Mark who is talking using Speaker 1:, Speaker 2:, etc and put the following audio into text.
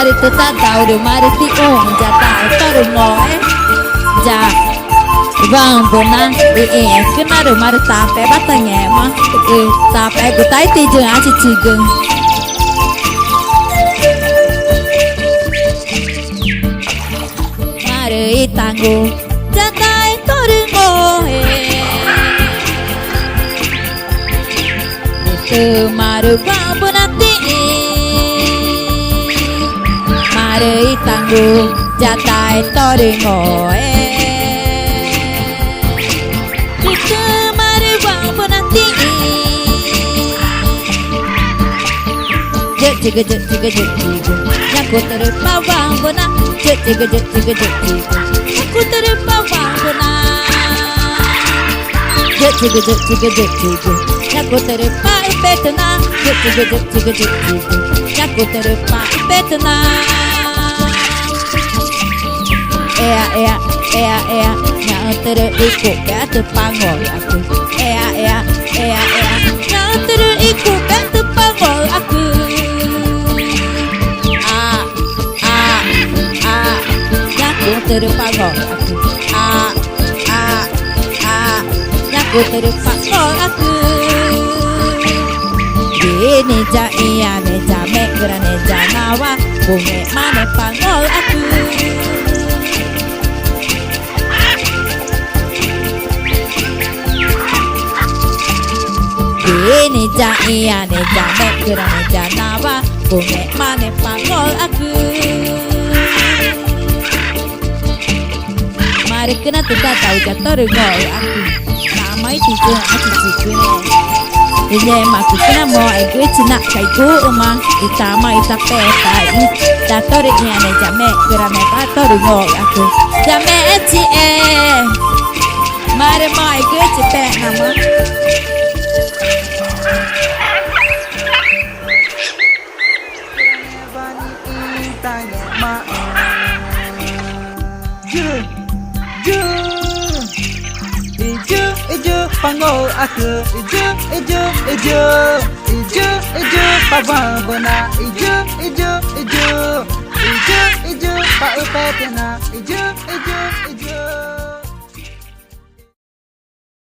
Speaker 1: mari tu tak tahu de mari ti jata taru ngoe ja bang bona kena de mari tape batanya mah tape gutai ti jeung aci cigeung mari tanggu jata taru ngoe maru bang bona ti mari tanggu jatai tori ngoe Ike mari wang penanti Jek jiga Aku terpa wang pena Jek jiga Aku terpa wang pena Jek jiga Aku terpa ipetena Jek jiga Aku terpa ipetena ea yang terikut ke pangol aku ea yang terikut ke pangol aku yang terpangol aku yang terpangol aku ini ja meja megera neja nawa bunge mana pangol aku ini ja megera neja nawa bunge mana pangol aku mari kena tidak tahu jatuh gol aku nama itu aku cikgu ini maku kena mau ego cina kaiku umah itama itape tai datori ane jame gerame datori gol aku jame mari mau ego cipe nama
Speaker 2: Ijo panggol aku ijo pawang bona ijo pa upetena ijo